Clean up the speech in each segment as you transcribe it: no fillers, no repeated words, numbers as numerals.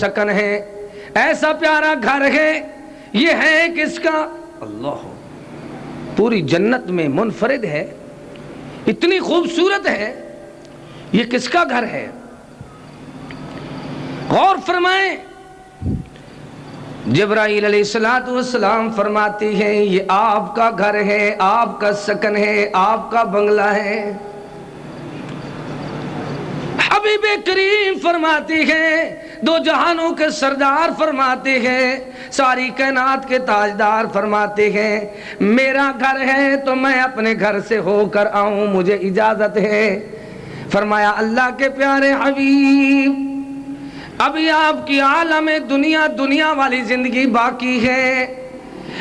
سکن ہے، ایسا پیارا گھر ہے، یہ ہے کس کا؟ اللہ، پوری جنت میں منفرد ہے، اتنی خوبصورت ہے، یہ کس کا گھر ہے؟ غور فرمائیں، جبرائیل علیہ السلام فرماتی ہیں یہ آپ کا گھر ہے، آپ کا سکن ہے، آپ کا بنگلہ ہے۔ حبیب کریم فرماتی ہیں، دو جہانوں کے سردار فرماتے ہیں، ساری کائنات کے تاجدار فرماتے ہیں میرا گھر ہے تو میں اپنے گھر سے ہو کر آؤں، مجھے اجازت ہے۔ فرمایا اللہ کے پیارے حبیب، ابھی آپ کی عالم دنیا والی زندگی باقی ہے،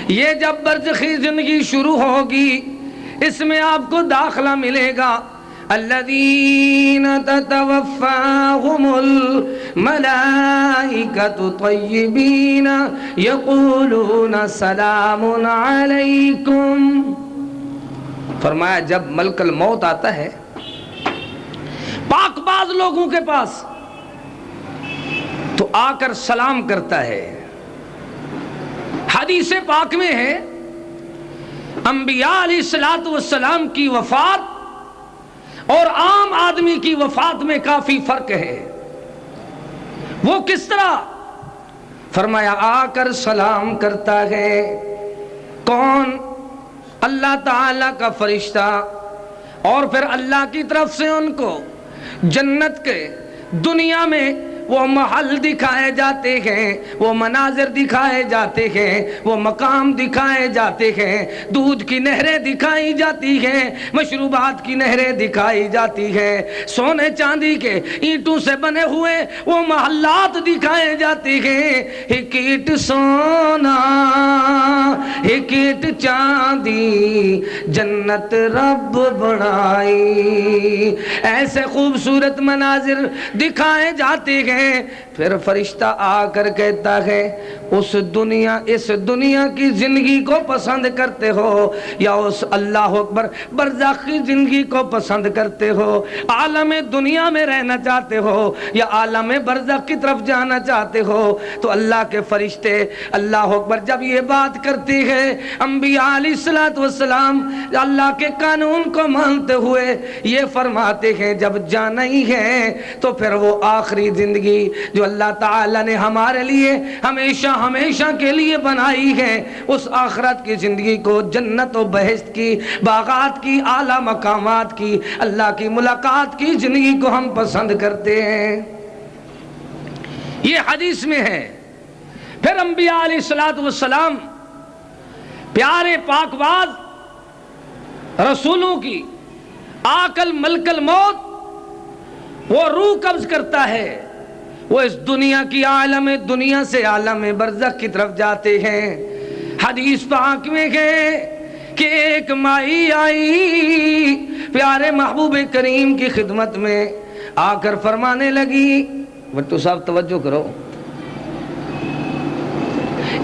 یہ جب برزخی زندگی شروع ہوگی اس میں آپ کو داخلہ ملے گا۔ الذین تتوفاہم الملائکۃ طیبین یقولون سلام علیکم۔ فرمایا جب ملک الموت آتا ہے پاک باز لوگوں کے پاس تو آ کر سلام کرتا ہے۔ حدیث پاک میں ہے انبیاء علیہ السلام کی وفات اور عام آدمی کی وفات میں کافی فرق ہے۔ وہ کس طرح؟ فرمایا آ کر سلام کرتا ہے کون؟ اللہ تعالی کا فرشتہ، اور پھر اللہ کی طرف سے ان کو جنت کے دنیا میں وہ محل دکھائے جاتے ہیں، وہ مناظر دکھائے جاتے ہیں، وہ مقام دکھائے جاتے ہیں، دودھ کی نہریں دکھائی جاتی ہیں، مشروبات کی نہریں دکھائی جاتی ہیں، سونے چاندی کے اینٹوں سے بنے ہوئے وہ محلات دکھائے جاتے ہیں۔ ایک اینٹ سونا ایک اینٹ چاندی جنت رب بنائی، ایسے خوبصورت مناظر دکھائے جاتے ہیں۔ پھر فرشتہ آ کر کہتا ہے اس دنیا کی زندگی کو پسند کرتے ہو یا اس اللہ اکبر برزخی زندگی کو پسند کرتے ہو؟ عالم دنیا میں رہنا چاہتے ہو یا عالم برزخ کی طرف جانا چاہتے ہو؟ تو اللہ کے فرشتے اللہ اکبر جب یہ بات کرتی ہے، انبیاء علیہ السلام اللہ کے قانون کو مانتے ہوئے یہ فرماتے ہیں جب جانا ہی ہے تو پھر وہ آخری زندگی جو اللہ تعالی نے ہمارے لیے ہمیشہ کے لیے بنائی ہے، اس آخرت کی زندگی کو، جنت و بہشت کی، باغات کی، اعلیٰ مقامات کی، اللہ کی ملاقات کی زندگی کو ہم پسند کرتے ہیں۔ یہ حدیث میں ہے۔ پھر انبیاء علیہ السلام پیارے پاک باز رسولوں کی آکل ملک الموت وہ روح قبض کرتا ہے، وہ اس دنیا کی عالم دنیا سے عالم برزخ کی طرف جاتے ہیں۔ حدیث پاک میں ہے کہ ایک مائی آئی پیارے محبوب کریم کی خدمت میں آ کر فرمانے لگی، بٹو صاحب توجہ کرو،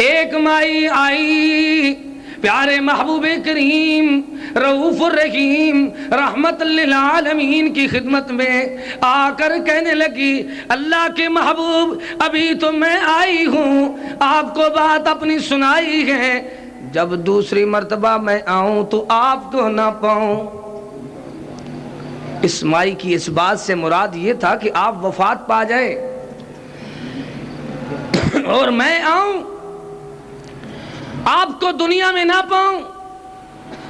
ایک مائی آئی پیارے محبوب کریم رؤوف الرحیم رحمت للعالمین کی خدمت میں آ کر کہنے لگی اللہ کے محبوب ابھی تو میں آئی ہوں، آپ کو بات اپنی سنائی ہے، جب دوسری مرتبہ میں آؤں تو آپ کو نہ پاؤں۔ اس مائی کی اس بات سے مراد یہ تھا کہ آپ وفات پا جائیں اور میں آؤں آپ کو دنیا میں نہ پاؤں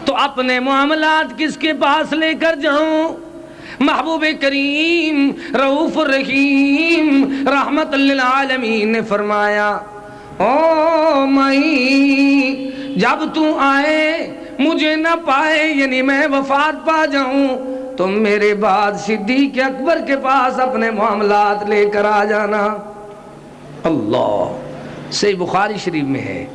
تو اپنے معاملات کس کے پاس لے کر جاؤں؟ محبوب کریم رؤوف الرحیم رحمت للعالمین نے فرمایا او مائی جب تو آئے مجھے نہ پائے، یعنی میں وفات پا جاؤں، تم میرے بعد صدیق اکبر کے پاس اپنے معاملات لے کر آ جانا۔ اللہ، صحیح بخاری شریف میں ہے۔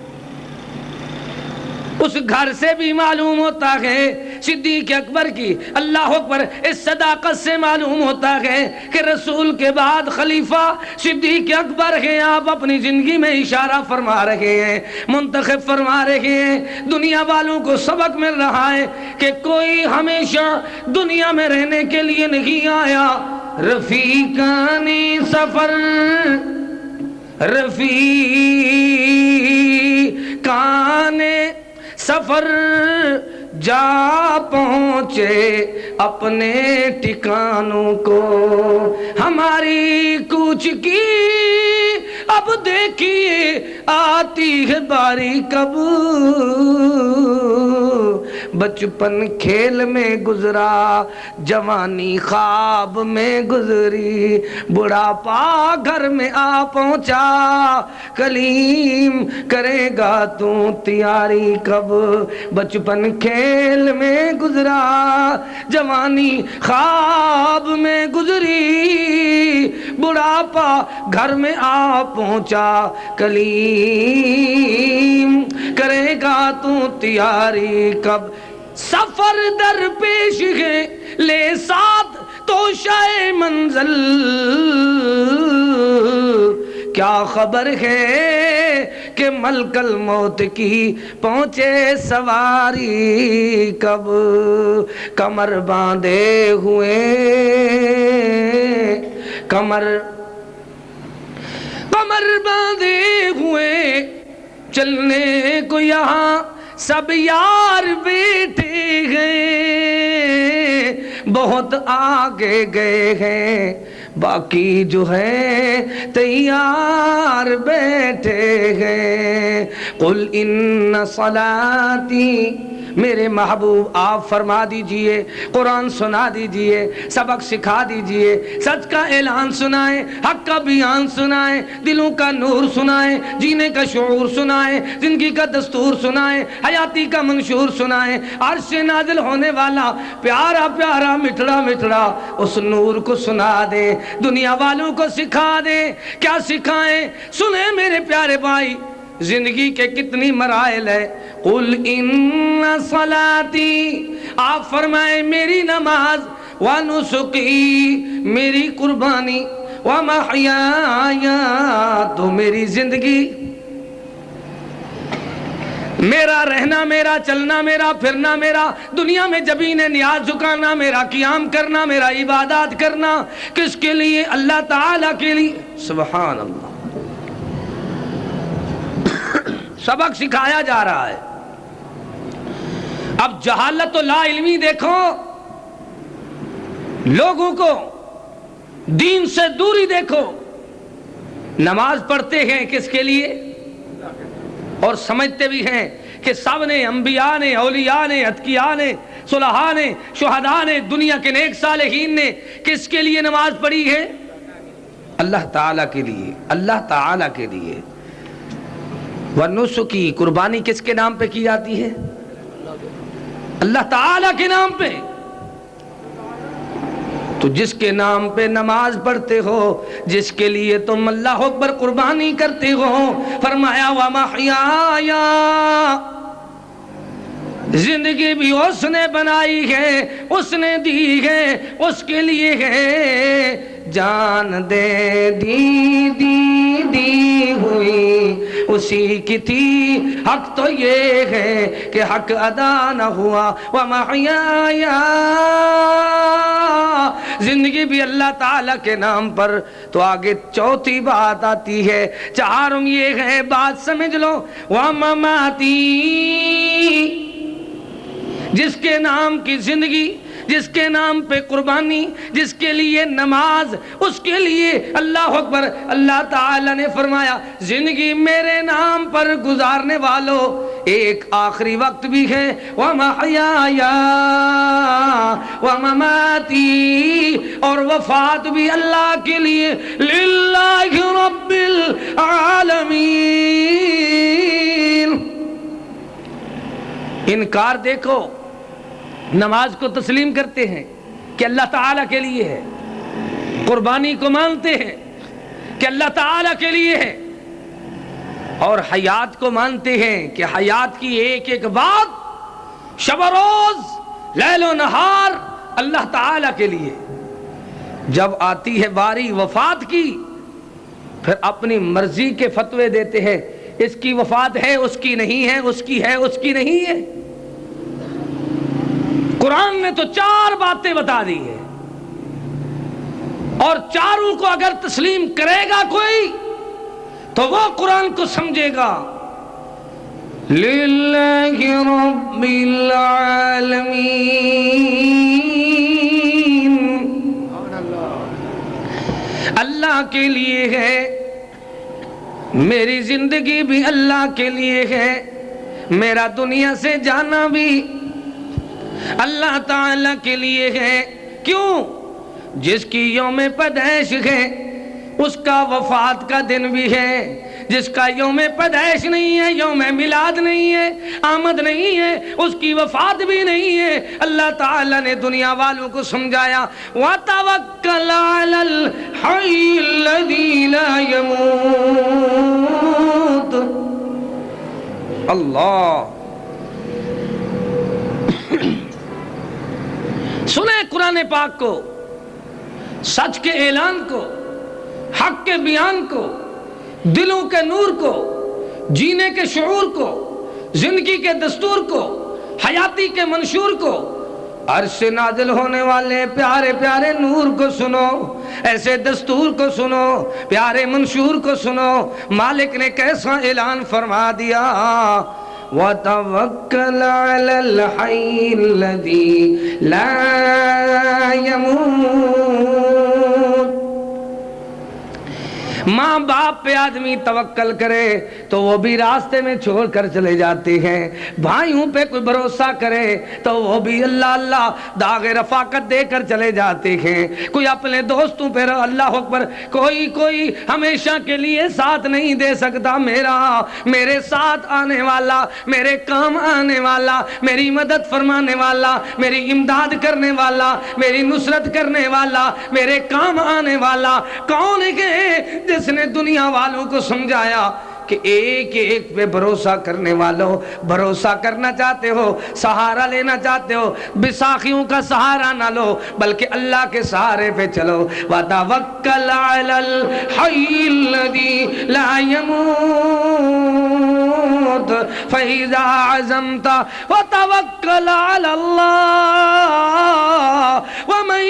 اس گھر سے بھی معلوم ہوتا ہے صدیق اکبر کی اللہ اکبر اس صداقت سے معلوم ہوتا ہے کہ رسول کے بعد خلیفہ صدیق اکبر ہیں۔ آپ اپنی زندگی میں اشارہ فرما رہے ہیں، منتخب فرما رہے ہیں، دنیا والوں کو سبق مل رہا ہے کہ کوئی ہمیشہ دنیا میں رہنے کے لیے نہیں آیا۔ رفیقان سفر رفیقان سفر جا پہنچے اپنے ٹھکانوں کو، ہماری کوچ کی اب دیکھیے آتی ہے باری کب، بچپن کھیل میں گزرا جوانی خواب میں گزری، بڑھاپا گھر میں آ پہنچا کلیم کرے گا تو تیاری کب، بچپن کھیل میں گزرا جوانی خواب میں گزری، بڑھاپا گھر میں آ پہنچا کلیم کرے گا تو تیاری کب، سفر در پیش ہے لے ساتھ تو شائع منزل، کیا خبر ہے کہ ملک الموت کی پہنچے سواری کب، کمر باندھے ہوئے کمر باندھے ہوئے چلنے کو یہاں سب یار بیٹھے گئے، بہت آگے گئے ہیں باقی جو ہے تیار بیٹھے ہیں، قل ان صلاتی، میرے محبوب آپ فرما دیجئے، قرآن سنا دیجئے، سبق سکھا دیجئے، سچ کا اعلان سنائیں، حق کا بیان سنائیں، دلوں کا نور سنائیں، جینے کا شعور سنائیں، زندگی کا دستور سنائیں، حیاتی کا منشور سنائیں، عرش سے نازل ہونے والا پیارا پیارا مٹھڑا مٹھڑا اس نور کو سنا دیں، دنیا والوں کو سکھا دیں، کیا سکھائیں، سنیں میرے پیارے بھائی، زندگی کے کتنی مراحل ہے، قل ان صلاتی، آپ فرمائیں میری نماز، ونسکی، میری قربانی، ومحیایا، تو میری زندگی، میرا رہنا، میرا چلنا، میرا پھرنا، میرا دنیا میں جبین نیاز جھکانا، میرا قیام کرنا، میرا عبادات کرنا، کس کے لیے؟ اللہ تعالیٰ کے لیے، سبحان اللہ۔ سبق سکھایا جا رہا ہے، اب جہالت و لا علمی دیکھو، لوگوں کو دین سے دوری دیکھو، نماز پڑھتے ہیں کس کے لیے؟ اور سمجھتے بھی ہیں کہ سب نے، انبیاء نے، اولیاء نے، اتقیاء نے، صلحاء نے، شہداء نے، دنیا کے نیک صالحین نے کس کے لیے نماز پڑھی ہے؟ اللہ تعالیٰ کے لیے، اللہ تعالیٰ کے لیے۔ ونسکی، قربانی کس کے نام پہ کی جاتی ہے؟ اللہ تعالیٰ کے نام پہ۔ تو جس کے نام پہ نماز پڑھتے ہو، جس کے لیے تم اللہ اکبر قربانی کرتے ہو، فرمایا ومحیایا، زندگی بھی اس نے بنائی ہے، اس نے دی ہے، اس کے لیے ہے، جان دے دی ہوئی اسی کی تھی، حق تو یہ ہے کہ حق ادا نہ ہوا، ومحیایا، زندگی بھی اللہ تعالیٰ کے نام پر۔ تو آگے چوتھی بات آتی ہے، چہارم یہ ہے، بات سمجھ لو، ومماتی، جس کے نام کی زندگی، جس کے نام پہ قربانی، جس کے لیے نماز، اس کے لیے اللہ اکبر۔ اللہ تعالیٰ نے فرمایا زندگی میرے نام پر گزارنے والوں ایک آخری وقت بھی ہے، وَمَحْيَايَا وَمَمَاتِي، اور وفات بھی اللہ کے لیے، لِلَّهِ رَبِّ الْعَالَمِينَ۔ انکار دیکھو، نماز کو تسلیم کرتے ہیں کہ اللہ تعالیٰ کے لیے ہے، قربانی کو مانتے ہیں کہ اللہ تعالیٰ کے لیے ہے، اور حیات کو مانتے ہیں کہ حیات کی ایک ایک بات، شب و روز، لیل و نہار اللہ تعالیٰ کے لیے۔ جب آتی ہے باری وفات کی، پھر اپنی مرضی کے فتوے دیتے ہیں، اس کی وفات ہے، اس کی نہیں ہے، اس کی ہے، اس کی نہیں ہے۔ قرآن نے تو 4 باتیں بتا دی ہے، اور چاروں کو اگر تسلیم کرے گا کوئی تو وہ قرآن کو سمجھے گا للہ رب العالمین، اللہ کے لیے ہے، میری زندگی بھی اللہ کے لیے ہے، میرا دنیا سے جانا بھی اللہ تعالی کے لیے ہے۔ کیوں؟ جس کی یوم پیدائش ہے اس کا وفات کا دن بھی ہے، جس کا یوم پیدائش نہیں ہے، یوم میلاد نہیں ہے، آمد نہیں ہے، اس کی وفات بھی نہیں ہے۔ اللہ تعالیٰ نے دنیا والوں کو سمجھایا وَتَوَكَّلْ عَلَى الْحَيِّ الَّذِي لَا يَمُوتُ۔ اللہ سنیں قرآن پاک کو، سچ کے اعلان کو، حق کے بیان کو، دلوں کے نور کو، جینے کے شعور کو، زندگی کے دستور کو، حیاتی کے منشور کو، عرش سے نازل ہونے والے پیارے پیارے نور کو سنو، ایسے دستور کو سنو، پیارے منشور کو سنو۔ مالک نے کیسا اعلان فرما دیا وَتَوَكَّلْ عَلَى الْحَيِّ الَّذِي لَا يَمُوتُ۔ ماں باپ پہ آدمی توکل کرے تو وہ بھی راستے میں چھوڑ کر چلے جاتے ہیں، بھائیوں پہ کوئی بھروسہ کرے تو وہ بھی اللہ اللہ داغ رفاقت دے کر چلے جاتے ہیں، کوئی اپنے دوستوں پہ اللہ اکبر کوئی ہمیشہ کے لیے ساتھ نہیں دے سکتا۔ میرے ساتھ آنے والا، میرے کام آنے والا، میری مدد فرمانے والا، میری امداد کرنے والا، میری نصرت کرنے والا، میرے کام آنے والا کون ہے؟ جس نے دنیا والوں کو سمجھایا کہ ایک ایک پہ بھروسہ کرنے والوں، بھروسہ کرنا چاہتے ہو، سہارا لینا چاہتے ہو، بساخیوں کا سہارا نہ لو بلکہ اللہ کے سہارے پہ چلو۔ وَتَوَكَّلْ عَلَى الْحَيِّ الَّذِي لَا يَمُوتُ فَإِذَا عَزَمْتَ وَتَوَكَّلْ عَلَى اللَّهِ وَمَن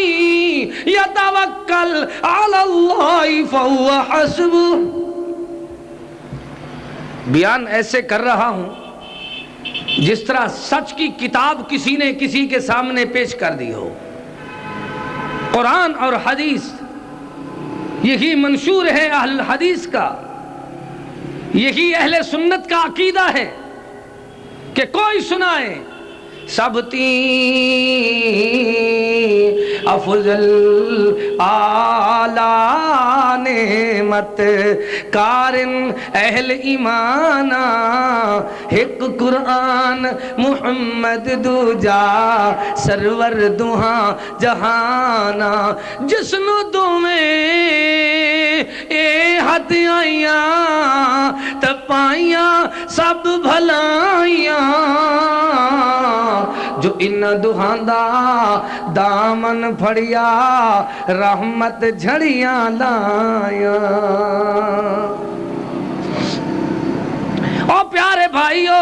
يَتَوَكَّلْ عَلَى اللَّهِ فَهُوَ حَسْبُهُ۔ بیان ایسے کر رہا ہوں جس طرح سچ کی کتاب کسی نے کسی کے سامنے پیش کر دی ہو۔ قرآن اور حدیث یہی منشور ہے اہل حدیث کا، یہی اہل سنت کا عقیدہ ہے کہ کوئی سنائے سبتی افضل اعلی نعمت کارن اہل ایمانا ایک قرآن محمد دوجا سرور دوہاں جہانا جسنو دومیں اے ہاتھ آئیاں تپائیاں سب بھلائیاں جو ان دہاندا دامن پھڑیا رحمت جھڑیاں لایا۔ او پیارے بھائیو،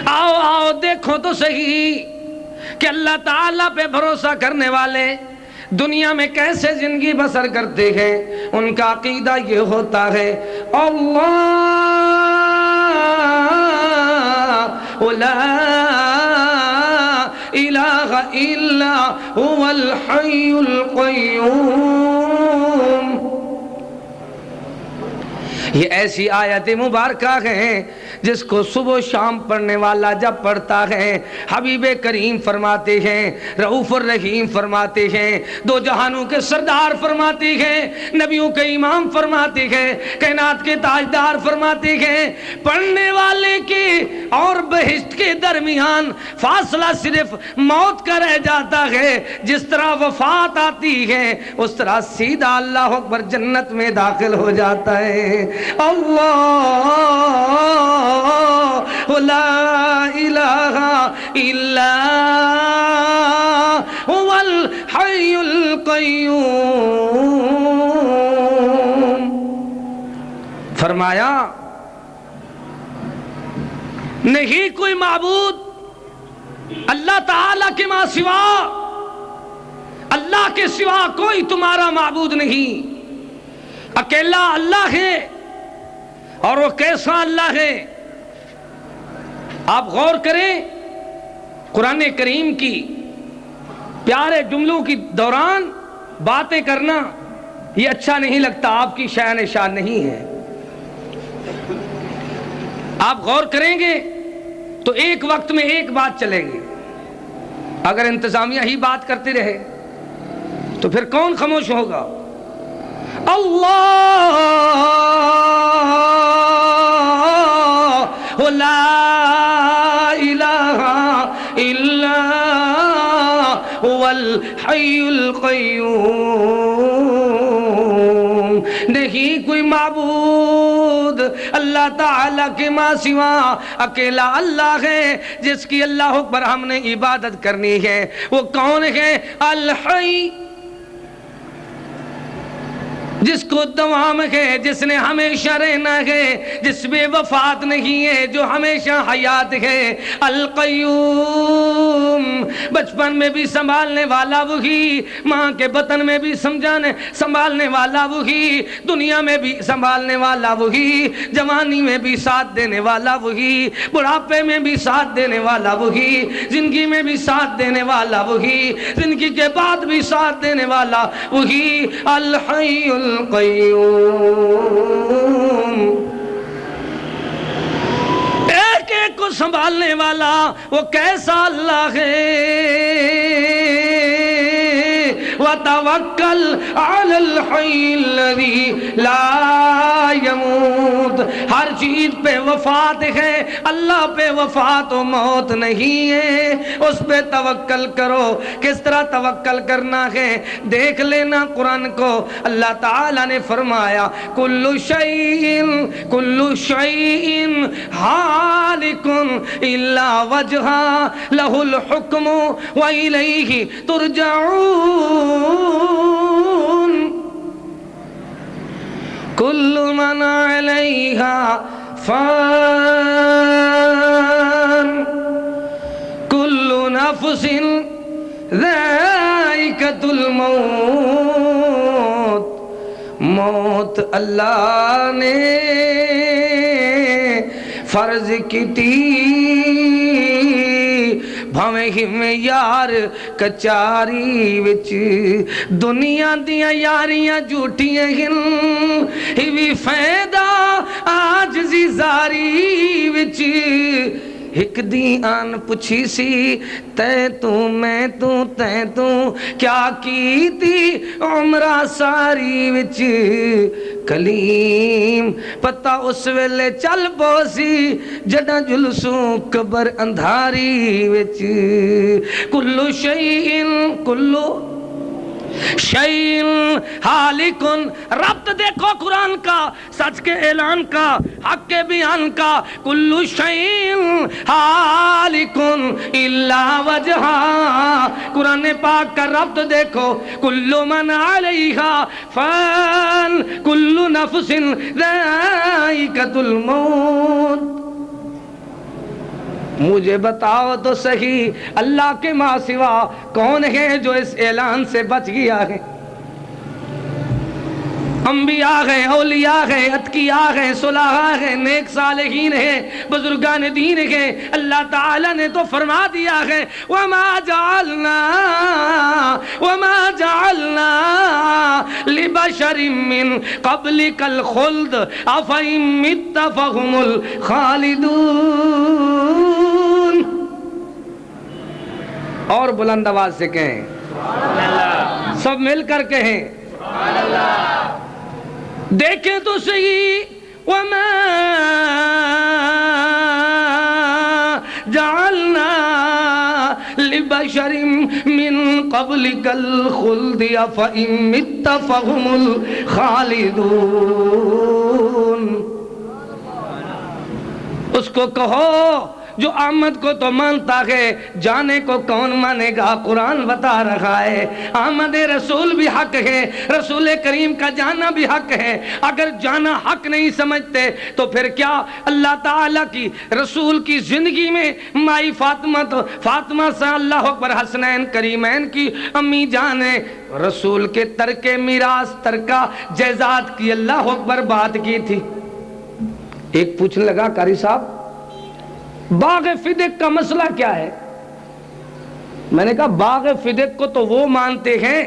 آؤ دیکھو تو صحیح کہ اللہ تعالیٰ پہ بھروسہ کرنے والے دنیا میں کیسے زندگی بسر کرتے ہیں۔ ان کا عقیدہ یہ ہوتا ہے اللہ لا الہ الا هو الحی القیوم۔ یہ ایسی آیت مبارکہ ہے جس کو صبح و شام پڑھنے والا جب پڑھتا ہے حبیب کریم فرماتے ہیں، رؤوف الرحیم فرماتے ہیں، دو جہانوں کے سردار فرماتے ہیں، نبیوں کے امام فرماتے ہیں، کائنات کے تاجدار فرماتے ہیں، پڑھنے والے کے اور بہشت کے درمیان فاصلہ صرف موت کا رہ جاتا ہے۔ جس طرح وفات آتی ہے اس طرح سیدھا اللہ اکبر جنت میں داخل ہو جاتا ہے۔ اللہ لا الہ الا هو الحی القیوم۔ فرمایا نہیں کوئی معبود اللہ تعالیٰ کے ماں سوا، اللہ کے سوا کوئی تمہارا معبود نہیں۔ اکیلا اللہ ہے، اور وہ کیسا اللہ ہے؟ آپ غور کریں، قرآن کریم کی پیارے جملوں کی دوران باتیں کرنا یہ اچھا نہیں لگتا، آپ کی شان شان نہیں ہے۔ آپ غور کریں گے تو ایک وقت میں ایک بات چلے گی۔ اگر انتظامیہ ہی بات کرتے رہے تو پھر کون خاموش ہوگا؟ اللہ لا الہ الا هو الحی القیوم، نہیں کوئی معبود اللہ تعالیٰ کے ماں سوا، اکیلا اللہ ہے جس کی اللہ اکبر ہم نے عبادت کرنی ہے۔ وہ کون ہے؟ الحی، جس کو دوام ہے، جس نے ہمیشہ رہنا ہے، جس میں وفات نہیں ہے، جو ہمیشہ حیات ہے۔ القیوم، بچپن میں بھی سنبھالنے والا وہی، ماں کے بطن میں بھی سنبھالنے والا وہی، دنیا میں بھی سنبھالنے والا وہی، جوانی میں بھی ساتھ دینے والا وہی، بڑھاپے میں بھی ساتھ دینے والا وہی، زندگی میں بھی ساتھ دینے والا وہی، زندگی کے بعد بھی ساتھ دینے والا وہی۔ الحی القیوم، ایک ایک کو سنبھالنے والا وہ کیسا اللہ ہے؟ وَتَوَكَّلْ عَلَى الْحَيِّ الَّذِي لَا يَمُوتُ، ہر چیز پہ وفات ہے، اللہ پہ وفات و موت نہیں ہے، اس پہ توکل کرو۔ کس طرح توکل کرنا ہے دیکھ لینا قرآن کو۔ اللہ تعالیٰ نے فرمایا کل شیء ہالک الا وجہہ لہ الحکم وإلیہ ترجعون، کل من علیہا فان، کل نفس ذائقۃ الموت، موت اللہ نے فرض کی تھی، بھویں ہم یار کچاری وچ، دنیا دیا یاریاں جھوٹیاں ہن، ہی فائدہ عاجزی زاری وچ۔ ایک دی آن پوچھی سی تے تو میں تو تے تو کیا کیتی عمرہ ساری وچ، کلیم پتہ اس ویلے چل پوسی جڑا جلسوں قبر اندھاری وچ۔ کلو شیء حالکن، ربط دیکھو قرآن کا، سچ کے اعلان کا، حق کے بیان کا۔ کلو شیء حالکن الا وجہہ، قرآن پاک کا ربط دیکھو۔ کل من علیہا فان، کل نفس ذائقۃ الموت۔ مجھے بتاؤ تو صحیح، اللہ کے ماں سوا کون ہے جو اس اعلان سے بچ گیا ہے؟ انبیاء ہیں، اولیاء ہیں، اتقیاء ہیں، صلحاء ہیں، نیک صالحین ہیں، بزرگان دین ہیں۔ اللہ تعالیٰ نے تو فرما دیا ہے وَمَا جَعَلْنَا لِبَشَرٍ مِّن قَبْلِكَ الْخُلْدَ أَفَإِن مِّتَّ فَهُمُ الْخَالِدُونَ۔ اور بلند آواز سے کہیں سب مل کر کہیں دیکھیں تو صحیح۔ وَمَا جَعَلْنَا لِبَشَرٍ مِّن قَبْلِكَ الْخُلْدِ أَفَإِن مِّتَّ فَهُمُ الْخَالِدُونَ۔ اس کو کہو جو آمد کو تو مانتا ہے، جانے کو کون مانے گا؟ قرآن بتا رہا ہے آمد رسول بھی حق ہے، رسول کریم کا جانا بھی حق ہے۔ اگر جانا حق نہیں سمجھتے تو پھر کیا اللہ تعالیٰ کی رسول کی زندگی میں مائی فاطمہ سے اللہ اکبر حسنین کریمین کی امی جان نے رسول کے ترک میراث ترکہ جائیداد کی اللہ اکبر بات کی تھی؟ ایک پوچھنے لگا قاری صاحب باغ فدق کا مسئلہ کیا ہے؟ میں نے کہا باغ فدق کو تو وہ مانتے ہیں،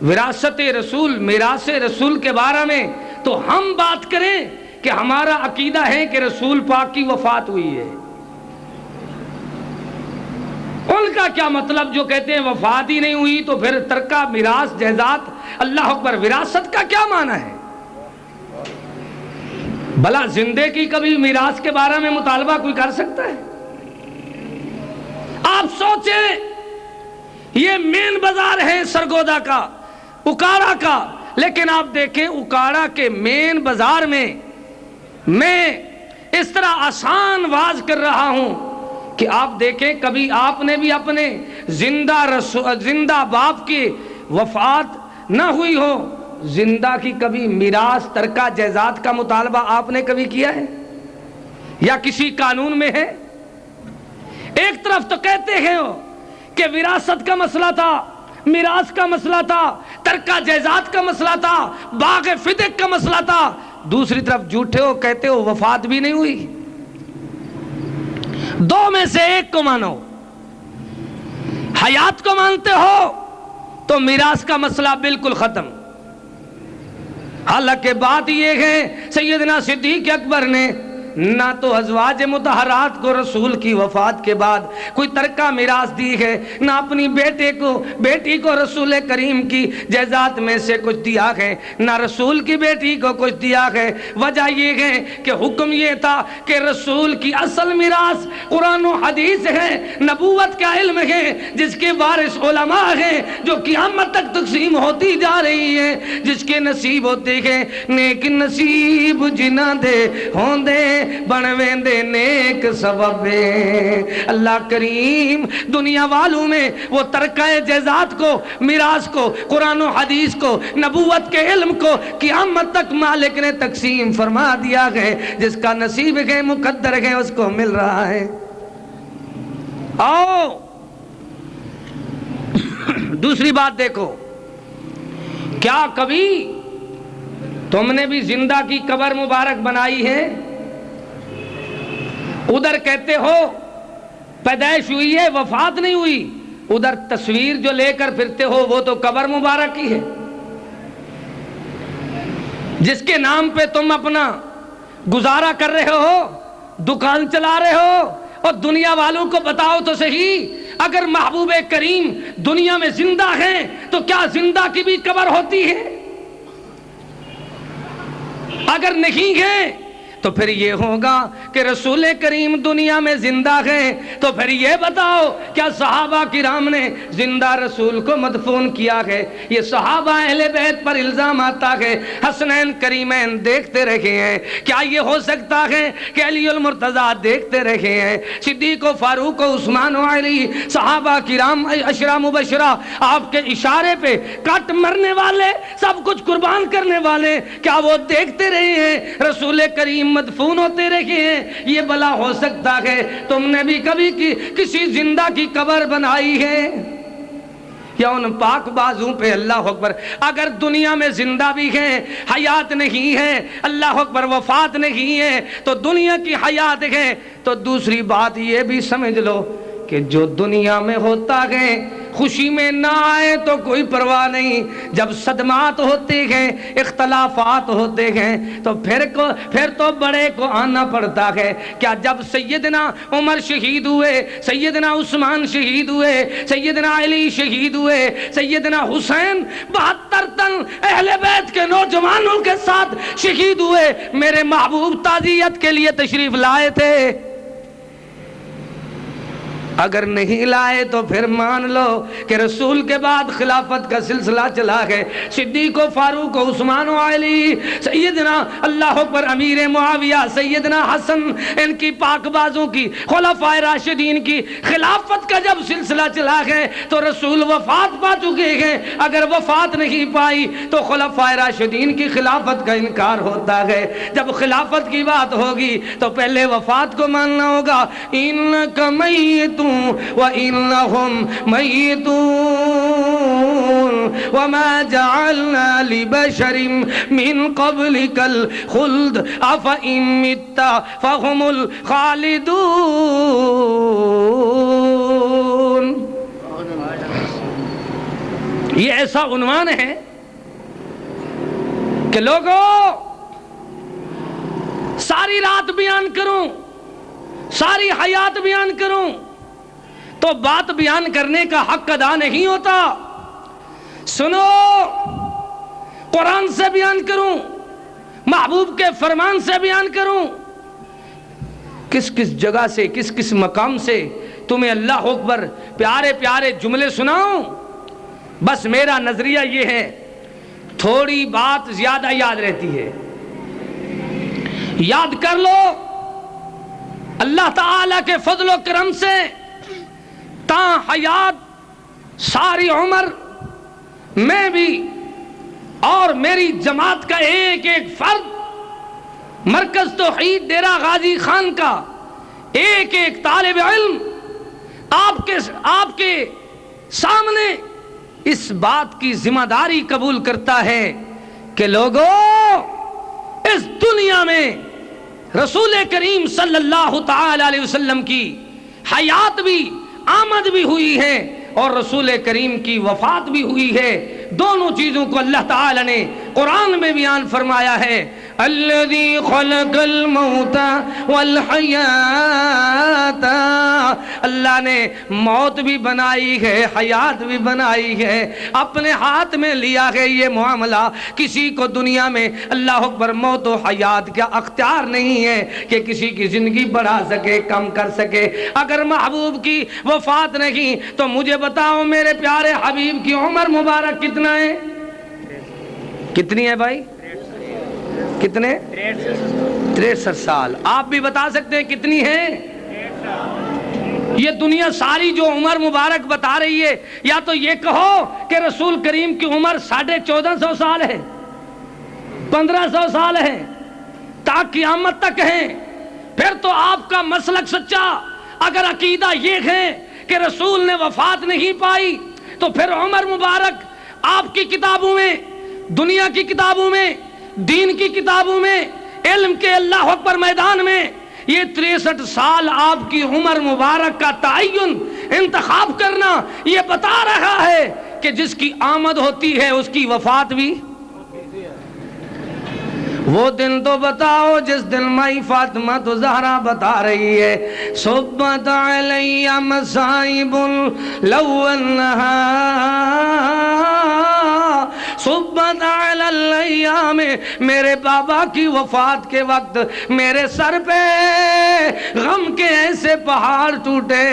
وراثت رسول میراث رسول کے بارے میں تو ہم بات کریں کہ ہمارا عقیدہ ہے کہ رسول پاک کی وفات ہوئی ہے۔ ان کا کیا مطلب جو کہتے ہیں وفات ہی نہیں ہوئی تو پھر ترکہ میراث جائیداد اللہ اکبر وراثت کا کیا معنی ہے؟ بھلا زندے کی کبھی میراث کے بارے میں مطالبہ کوئی کر سکتا ہے؟ آپ سوچیں یہ مین بازار ہے سرگودا کا، اکاڑا کا، لیکن آپ دیکھیں اکاڑا کے مین بازار میں اس طرح آسان واز کر رہا ہوں کہ آپ دیکھیں کبھی آپ نے بھی اپنے زندہ باپ کی وفات نہ ہوئی ہو، زندہ کی کبھی میراث ترکہ جائیداد کا مطالبہ آپ نے کبھی کیا ہے یا کسی قانون میں ہے؟ ایک طرف تو کہتے ہیں کہ وراثت کا مسئلہ تھا، میراث کا مسئلہ تھا، ترکہ جائیداد کا مسئلہ تھا، باغ فدق کا مسئلہ تھا، دوسری طرف جھوٹے ہو کہتے ہو وفات بھی نہیں ہوئی۔ دو میں سے ایک کو مانو، حیات کو مانتے ہو تو میراث کا مسئلہ بالکل ختم۔ حالانکہ بات یہ ہے سیدنا صدیق اکبر نے نہ تو ازواج مطہرات کو رسول کی وفات کے بعد کوئی ترکہ میراث دی ہے، نہ اپنی بیٹی کو رسول کریم کی جائیداد میں سے کچھ دیا ہے، نہ رسول کی بیٹی کو کچھ دیا ہے۔ وجہ یہ ہے کہ حکم یہ تھا کہ رسول کی اصل میراث قرآن و حدیث ہے، نبوت کا علم ہے، جس کے وارث علماء ہیں، جو قیامت تک تقسیم ہوتی جا رہی ہے، جس کے نصیب ہوتے ہیں نیک نصیب جنہ دے ہوں دے بنویں دے نیک سبب۔ اللہ کریم دنیا والوں میں وہ ترکہ جائیداد کو، میراث کو، قرآن و حدیث کو، نبوت کے علم کو قیامت تک مالک نے تقسیم فرما دیا ہے، جس کا نصیب ہے مقدر ہے اس کو مل رہا ہے۔ آؤ دوسری بات دیکھو، کیا کبھی تم نے بھی زندہ کی قبر مبارک بنائی ہے؟ ادھر کہتے ہو پیدائش ہوئی ہے وفات نہیں ہوئی، ادھر تصویر جو لے کر پھرتے ہو وہ تو قبر مبارک کی ہے، جس کے نام پہ تم اپنا گزارا کر رہے ہو، دکان چلا رہے ہو، اور دنیا والوں کو بتاؤ تو صحیح اگر محبوب کریم دنیا میں زندہ ہیں تو کیا زندہ کی بھی قبر ہوتی ہے؟ اگر نہیں ہے تو پھر یہ ہوگا کہ رسول کریم دنیا میں زندہ ہیں، تو پھر یہ بتاؤ کیا صحابہ کرام نے زندہ رسول کو مدفون کیا ہے؟ یہ صحابہ اہل بیت پر الزام آتا ہے حسنین کریمین دیکھتے رہے ہیں، کیا یہ ہو سکتا ہے کہ علی المرتضیٰ دیکھتے رہے ہیں، صدیق و فاروق و عثمان و علی صحابہ کرام عشرہ مبشرہ آپ کے اشارے پہ کٹ مرنے والے، سب کچھ قربان کرنے والے، کیا وہ دیکھتے رہے ہیں رسول کریم مدفون ہوتے رہے ہیں؟ یہ بلا ہو سکتا ہے تم نے بھی کبھی کسی زندہ کی قبر بنائی ہے؟ یا ان پاک بازوں پہ اللہ اکبر اگر دنیا میں زندہ بھی ہیں، حیات نہیں ہے، اللہ اکبر وفات نہیں ہے، تو دنیا کی حیات ہے، تو دوسری بات یہ بھی سمجھ لو کہ جو دنیا میں ہوتا ہے خوشی میں نہ آئے تو کوئی پرواہ نہیں، جب صدمات ہوتے ہیں، اختلافات ہوتے ہیں، تو پھر تو بڑے کو آنا پڑتا ہے۔ کیا جب سیدنا عمر شہید ہوئے، سیدنا عثمان شہید ہوئے، سیدنا علی شہید ہوئے، سیدنا حسین 72 تن اہل بیت کے نوجوانوں کے ساتھ شہید ہوئے، میرے محبوب تعزیت کے لیے تشریف لائے تھے؟ اگر نہیں لائے تو پھر مان لو کہ رسول کے بعد خلافت کا سلسلہ چلا ہے. صدیق و فاروق و عثمان و علی، سیدنا اللہ اکبر امیر معاویہ، سیدنا حسن، ان کی پاک بازوں کی خلفائے راشدین کی خلافت کا جب سلسلہ چلا ہے تو رسول وفات پا چکے ہیں. اگر وفات نہیں پائی تو خلفائے راشدین کی خلافت کا انکار ہوتا ہے. جب خلافت کی بات ہوگی تو پہلے وفات کو ماننا ہوگا. انک میت وَإِنَّهُمْ مَيِّتُونَ وَمَا جَعَلْنَا لِبَشَرٍ مِّن قَبْلِكَ الْخُلْدَ أَفَإِن مِّتَّ فَهُمُ الْخَالِدُونَ. یہ ایسا عنوان ہے کہ لوگوں ساری رات بیان کروں، ساری حیات بیان کروں تو بات بیان کرنے کا حق ادا نہیں ہوتا. سنو، قرآن سے بیان کروں، محبوب کے فرمان سے بیان کروں، کس کس جگہ سے، کس کس مقام سے تمہیں اللہ اکبر پیارے پیارے جملے سناؤں. بس میرا نظریہ یہ ہے، تھوڑی بات زیادہ یاد رہتی ہے. یاد کر لو، اللہ تعالیٰ کے فضل و کرم سے تا حیات ساری عمر میں بھی اور میری جماعت کا ایک ایک فرد، مرکز توحید ڈیرہ غازی خان کا ایک ایک طالب علم آپ کے سامنے اس بات کی ذمہ داری قبول کرتا ہے کہ لوگوں، اس دنیا میں رسول کریم صلی اللہ تعالی علیہ وسلم کی حیات بھی آمد بھی ہوئی ہے اور رسول کریم کی وفات بھی ہوئی ہے. دونوں چیزوں کو اللہ تعالی نے قرآن میں بیان فرمایا ہے. الذی خلق الموت والحیات، اللہ نے موت بھی بنائی ہے، حیات بھی بنائی ہے، اپنے ہاتھ میں لیا ہے یہ معاملہ. کسی کو دنیا میں اللہ اکبر موت و حیات کا اختیار نہیں ہے کہ کسی کی زندگی بڑھا سکے، کم کر سکے. اگر محبوب کی وفات نہیں تو مجھے بتاؤ میرے پیارے حبیب کی عمر مبارک کتنا ہے؟ کتنی ہے بھائی؟ کتنے؟ 63 سال. آپ بھی بتا سکتے ہیں کتنی ہے؟ یہ دنیا ساری جو عمر مبارک بتا رہی ہے، یا تو یہ کہو کہ رسول کریم کی عمر 1450 سال ہے، 1500 سال ہے، تا قیامت تک ہے. پھر تو آپ کا مسلک سچا. اگر عقیدہ یہ ہے کہ رسول نے وفات نہیں پائی تو پھر عمر مبارک آپ کی کتابوں میں، دنیا کی کتابوں میں، دین کی کتابوں میں، علم کے اللہ اکبر میدان میں یہ 63 سال آپ کی عمر مبارک کا تعین، انتخاب کرنا، یہ بتا رہا ہے کہ جس کی آمد ہوتی ہے اس کی وفات بھی. وہ دن تو بتاؤ جس دن مائی فاطمہ تو زہرا بتا رہی ہے، صبت علی مصائب لو انہا صبت علی الایام، میرے بابا کی وفات کے وقت میرے سر پہ غم کے ایسے پہاڑ ٹوٹے.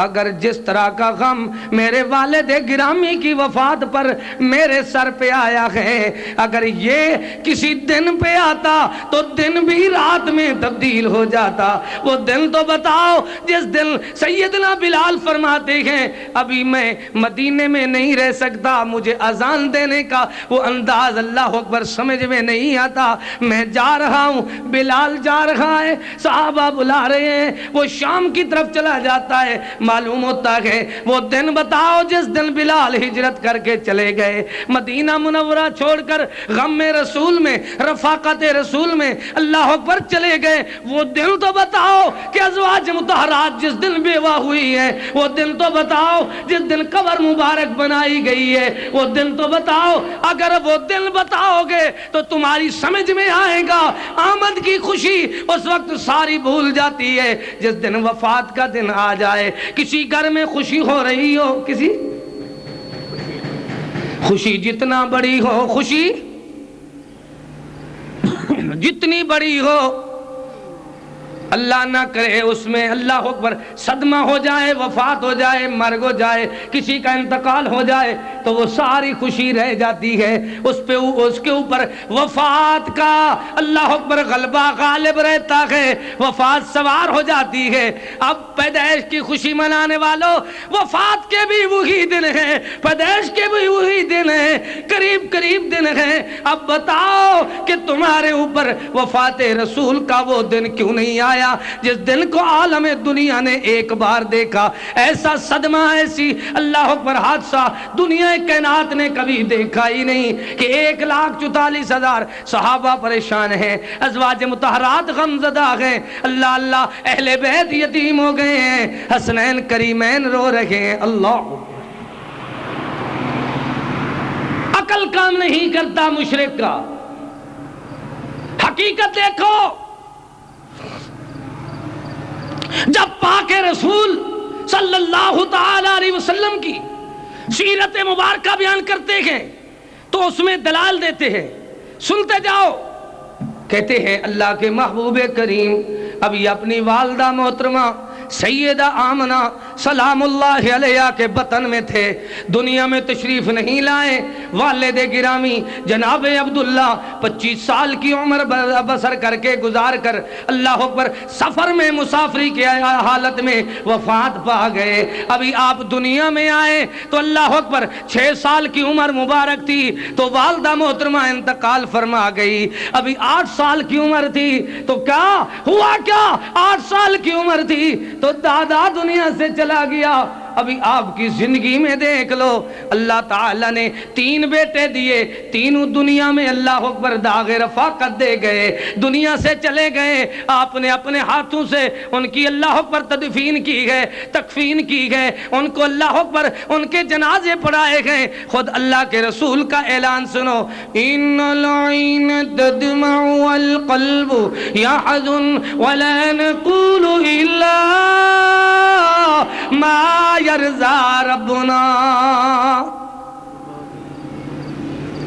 اگر جس طرح کا غم میرے والد گرامی کی وفات پر میرے سر پہ آیا ہے، اگر یہ کسی دن پہ آتا تو دن بھی رات میں تبدیل ہو جاتا. وہ دن تو بتاؤ جس دن سیدنا بلال فرماتے ہیں ابھی میں مدینے میں نہیں رہ سکتا، مجھے اذان دینے کا وہ انداز اللہ اکبر سمجھ میں نہیں آتا، میں جا رہا ہوں، بلال جا رہا ہے، صحابہ بلا رہے ہیں، وہ شام کی طرف چلا جاتا ہے. معلوم ہوتا ہے وہ دن بتاؤ جس دن بلال ہجرت کر کے چلے گئے، مدینہ منورہ چھوڑ کر غم رسول میں، رفاقت رسول میں اللہ اکبر چلے گئے. وہ دن تو بتاؤ کہ ازواج مطہرات جس دن بیوہ ہوئی ہے، وہ دن تو بتاؤ جس دن قبر مبارک بنائی گئی ہے، وہ دن تو بتاؤ. اگر وہ دن بتاؤ گے تو تمہاری سمجھ میں آئے گا. آمد کی خوشی اس وقت ساری بھول جاتی ہے جس دن وفات کا دن آ جائے. کسی گھر میں خوشی ہو رہی ہو، کسی خوشی جتنا بڑی ہو، خوشی جتنی بڑی ہو، اللہ نہ کرے اس میں اللہ اکبر صدمہ ہو جائے، وفات ہو جائے، مرگ ہو جائے، کسی کا انتقال ہو جائے تو وہ ساری خوشی رہ جاتی ہے، اس کے اوپر وفات کا اللہ اکبر غلبہ غالب رہتا ہے، وفات سوار ہو جاتی ہے۔ اب پیدائش کی خوشی منانے والوں، وفات کے بھی وہی دن ہیں، پیدائش کے بھی وہی دن ہیں، قریب قریب دن ہیں۔ اب بتاؤ کہ تمہارے اوپر وفات رسول کا وہ دن کیوں نہیں آیا جس دن کو عالم دنیا نے ایک بار دیکھا؟ ایسا صدمہ، ایسی اللہ اکبر حادثہ دنیا کائنات نے کبھی دیکھا ہی نہیں کہ 1,44,000 صحابہ پریشان ہیں، ازواج مطہرات غمزدہ ہیں، اللہ اللہ اہل بیت یتیم ہو گئے ہیں، حسنین کریمین رو رہے ہیں۔ اللہ عقل کام نہیں کرتا مشرک کا۔ حقیقت دیکھو، جب پاک رسول صلی اللہ تعالی علیہ وسلم کی سیرت مبارکہ بیان کرتے ہیں تو اس میں دلائل دیتے ہیں، سنتے جاؤ۔ کہتے ہیں اللہ کے محبوب کریم ابھی اپنی والدہ محترمہ سیدہ آمنہ سلام اللہ علیہ کے بطن میں تھے، دنیا میں تشریف نہیں لائے۔ والد گرامی جناب عبداللہ 25 سال کی عمر بسر کر کے گزار کر اللہ اکبر سفر میں مسافری کی حالت میں وفات پا گئے۔ ابھی آپ دنیا میں آئے تو اللہ اکبر 6 سال کی عمر مبارک تھی تو والدہ محترمہ انتقال فرما گئی۔ ابھی 8 سال کی عمر تھی تو کیا ہوا؟ کیا 8 سال کی عمر تھی تو دادا دنیا سے چلا گیا۔ ابھی آپ کی زندگی میں دیکھ لو، اللہ تعالیٰ نے 3 بیٹے دیے، تینوں دنیا میں اللہ اکبر داغ رفاقت دے گئے، دنیا سے چلے گئے۔ آپ نے اپنے ہاتھوں سے ان کی اللہ اکبر تدفین کی ہے، تکفین کی ہے، ان کو اللہ اکبر ان کے جنازے پڑھائے گئے۔ خود اللہ کے رسول کا اعلان سنو، ان العین تدمع والقلب یحزن ولا نقول الا ما یرضا ربنا۔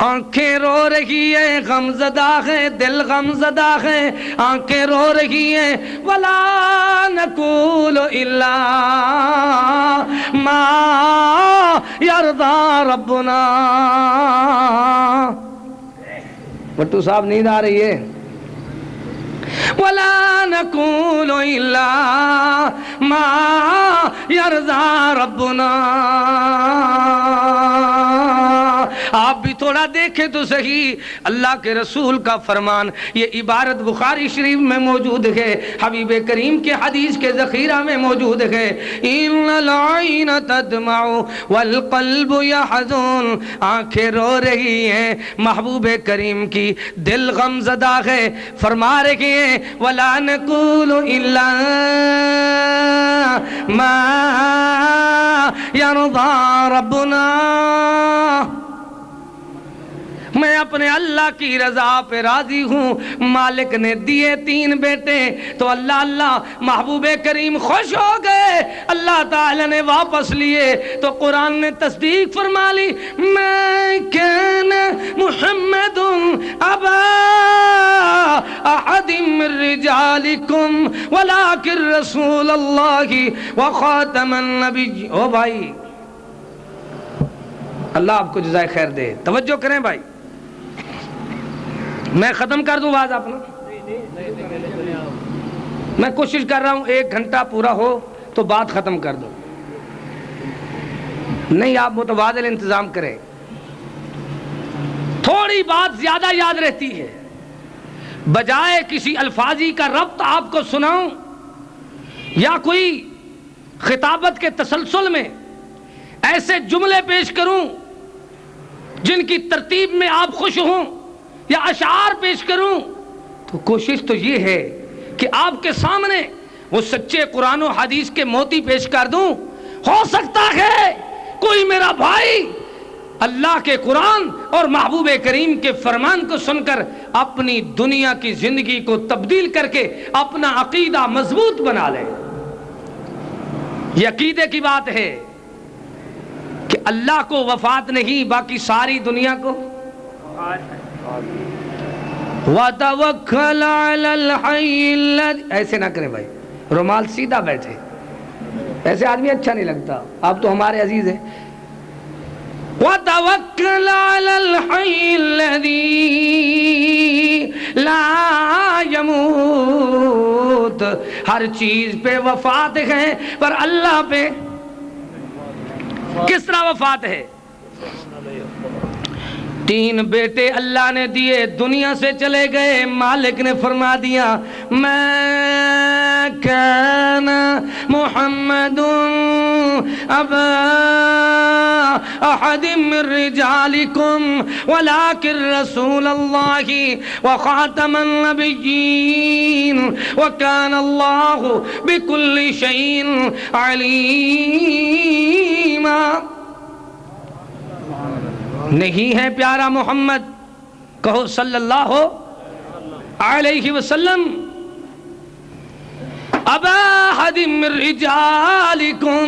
آنکھیں رو رہی ہیں، غم زدہ ہیں، دل غم زدہ ہیں، آنکھیں رو رہی ہیں، ولا نقول الا ما یرضا ربنا۔ بٹو صاحب نیند آ رہی ہے؟ وَلَا نَقُولُ إِلَّا مَا يَرْضَى رَبُّنَا۔ آپ بھی تھوڑا دیکھیں تو صحیح، اللہ کے رسول کا فرمان، یہ عبارت بخاری شریف میں موجود ہے، حبیب کریم کے حدیث کے ذخیرہ میں موجود ہے۔ إِنَّ الْعَيْنَ تَدْمَعُ وَالْقَلْبُ يَحْزُنُ، آنکھیں رو رہی ہیں محبوب کریم کی، دل غم زدہ ہے، فرما رہے ہیں وَلَا نَقُولُ إِلَّا مَا يَرْضَى رَبُّنَا۔ میں اپنے اللہ کی رضا پہ راضی ہوں۔ مالک نے دیے 3 بیٹے تو اللہ اللہ محبوب کریم خوش ہو گئے، اللہ تعالی نے واپس لیے تو قرآن نے تصدیق فرما لی، میں کان محمد ابا احد من رجالکم ولکن رسول اللہ وخاتم النبی۔ او بھائی اللہ آپ کو جزائے خیر دے، توجہ کریں بھائی، میں ختم کر دوں آواز اپنا، میں کوشش کر رہا ہوں 1 گھنٹہ پورا ہو تو بات ختم کر دو، نہیں آپ متبادل انتظام کریں، تھوڑی بات زیادہ یاد رہتی ہے، بجائے کسی الفاظی کا ربط آپ کو سناؤں یا کوئی خطابت کے تسلسل میں ایسے جملے پیش کروں جن کی ترتیب میں آپ خوش ہوں یا اشعار پیش کروں، تو کوشش تو یہ ہے کہ آپ کے سامنے وہ سچے قرآن و حدیث کے موتی پیش کر دوں۔ ہو سکتا ہے کوئی میرا بھائی اللہ کے قرآن اور محبوب کریم کے فرمان کو سن کر اپنی دنیا کی زندگی کو تبدیل کر کے اپنا عقیدہ مضبوط بنا لے۔ یہ عقیدے کی بات ہے کہ اللہ کو وفات نہیں، باقی ساری دنیا کو وَتَوَكَّلْ عَلَى الْحَيِّ الَّذِي، ایسے نہ کریں بھائی، رومال سیدھا بیٹھے، ایسے آدمی اچھا نہیں لگتا، آپ تو ہمارے عزیز ہیں۔ وَتَوَكَّلْ عَلَى الْحَيِّ الَّذِي لَا يَمُوتُ، ہر چیز پہ وفات ہے پر اللہ پہ کس طرح وفات ہے؟ 3 بیٹے اللہ نے دیے، دنیا سے چلے گئے، مالک نے فرما دیا مَا كَانَ مُحَمَّدٌ أَبَا أَحَدٍ مِّن رِّجَالِكُمْ وَلَٰكِن رَّسُولَ اللَّهِ وَخَاتَمَ النَّبِيِّينَ وَكَانَ اللَّهُ بِكُلِّ شَيْءٍ عَلِيمًا۔ نہیں ہے پیارا محمد، کہو صلی اللہ علیہ وسلم، ابا احد من رجالکم،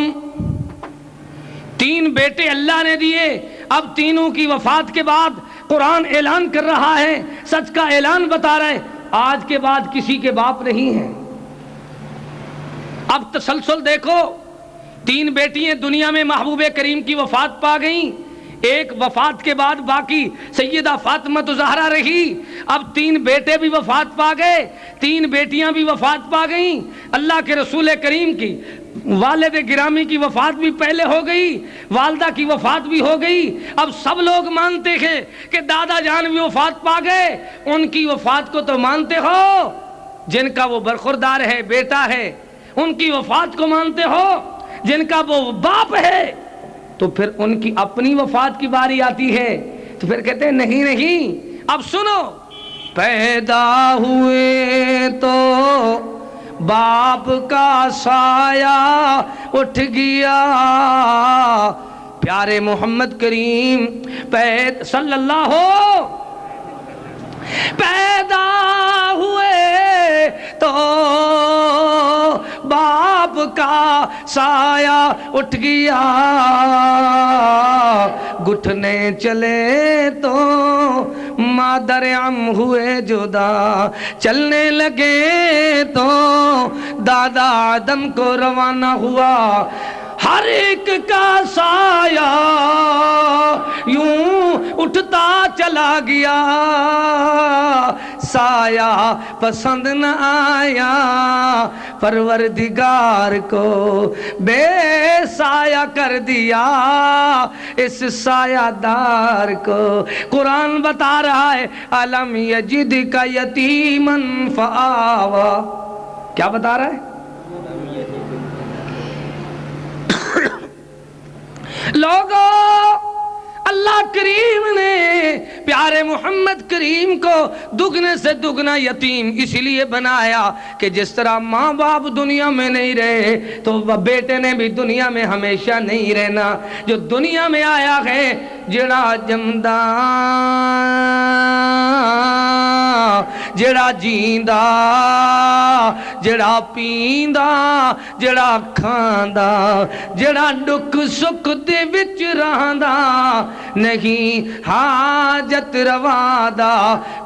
3 بیٹے اللہ نے دیے، اب تینوں کی وفات کے بعد قرآن اعلان کر رہا ہے، سچ کا اعلان بتا رہا ہے، آج کے بعد کسی کے باپ نہیں ہیں۔ اب تسلسل دیکھو، 3 بیٹیاں دنیا میں محبوب کریم کی وفات پا گئیں، ایک وفات کے بعد باقی سیدہ فاطمہ زہرا رہی، اب 3 بیٹے بھی وفات پا گئے، 3 بیٹیاں بھی وفات پا گئیں، اللہ کے رسول کریم کی والد گرامی کی وفات بھی پہلے ہو گئی، والدہ کی وفات بھی ہو گئی، اب سب لوگ مانتے ہیں کہ دادا جان بھی وفات پا گئے، ان کی وفات کو تو مانتے ہو، جن کا وہ برخوردار ہے بیٹا ہے ان کی وفات کو مانتے ہو، جن کا وہ باپ ہے تو پھر ان کی اپنی وفات کی باری آتی ہے تو پھر کہتے ہیں نہیں نہیں۔ اب سنو، پیدا ہوئے تو باپ کا سایہ اٹھ گیا، پیارے محمد کریم صلی اللہ پیدا ہوئے تو باپ کا سایہ اٹھ گیا، گھٹنے چلے تو مادر ام ہوئے جدا، چلنے لگے تو دادا آدم کو روانہ ہوا، ہر ایک کا سایہ یوں اٹھتا چلا گیا، سایہ پسند نہ آیا پروردگار کو، بے سایہ کر دیا اس سایہ دار کو۔ قرآن بتا رہا ہے الم یجدک یتیما فآوی، کیا بتا رہا ہے؟ لوگوں، اللہ کریم نے پیارے محمد کریم کو دگنے سے دگنا یتیم اس لیے بنایا کہ جس طرح ماں باپ دنیا میں نہیں رہے تو بیٹے نے بھی دنیا میں ہمیشہ نہیں رہنا، جو دنیا میں آیا ہے جڑا جمدا جڑا جیندا جڑا پیندا جڑا کھاندا جڑا دکھ سکھ دے وچ رہندا، نہیں حاجت روا دا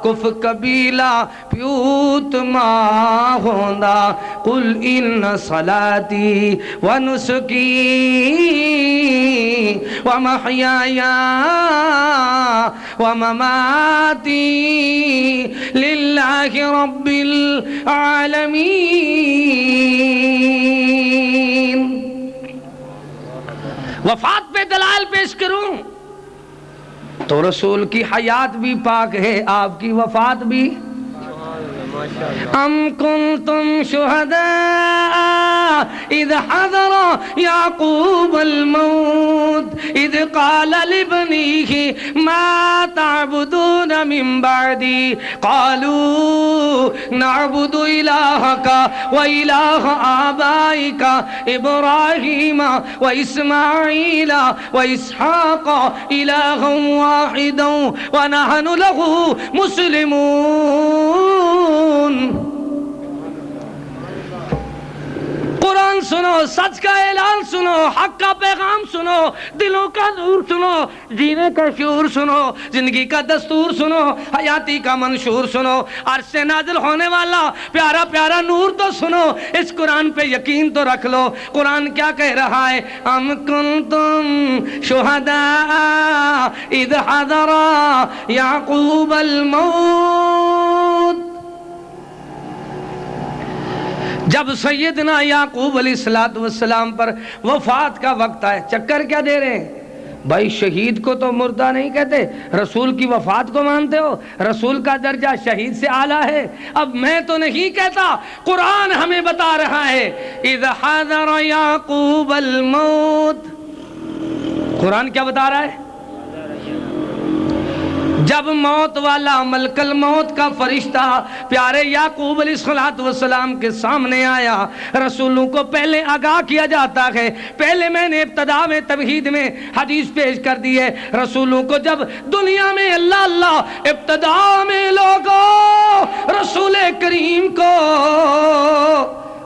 کف قبیلہ پیوت ماں ہوندا، قل ان صلاتی ونسکی ومحیایا ومماتی للہ رب العالمین۔ وفات پہ دلائل پیش کروں تو رسول کی حیات بھی پاک ہے، آپ کی وفات بھی۔ ام کنتم شہداء اذ حضر یعقوب الموت اذ قال لابنیہ ما تعبدون من بعدی قالوا نعبد الہک والہ آبائک ابراہیم واسماعیل واسحاق الہا واحدا ونحن لہ مسلمون۔ قرآن سنو سچ کا اعلان سنو، حق کا پیغام سنو، دلوں کا نور سنو، جینے کا شعور سنو، زندگی کا دستور سنو، حیاتی کا منشور سنو، عرش سے نازل ہونے والا پیارا پیارا نور تو سنو، اس قرآن پہ یقین تو رکھ لو۔ قرآن کیا کہہ رہا ہے؟ ام کنتم شہداء اذ حضر یعقوب الموت، جب سیدنا یعقوب علیہ السلام پر وفات کا وقت آئے۔ چکر کیا دے رہے ہیں بھائی؟ شہید کو تو مردہ نہیں کہتے، رسول کی وفات کو مانتے ہو؟ رسول کا درجہ شہید سے اعلیٰ ہے۔ اب میں تو نہیں کہتا، قرآن ہمیں بتا رہا ہے اذ حضر یعقوب الموت۔ قرآن کیا بتا رہا ہے؟ جب موت والا ملک الموت کا فرشتہ پیارے یعقوب علیہ السلام کے سامنے آیا، رسولوں کو پہلے آگاہ کیا جاتا ہے۔ پہلے میں نے ابتدا میں تمہید میں حدیث پیش کر دی ہے، رسولوں کو جب دنیا میں اللہ اللہ، ابتدا میں لوگوں رسول کریم کو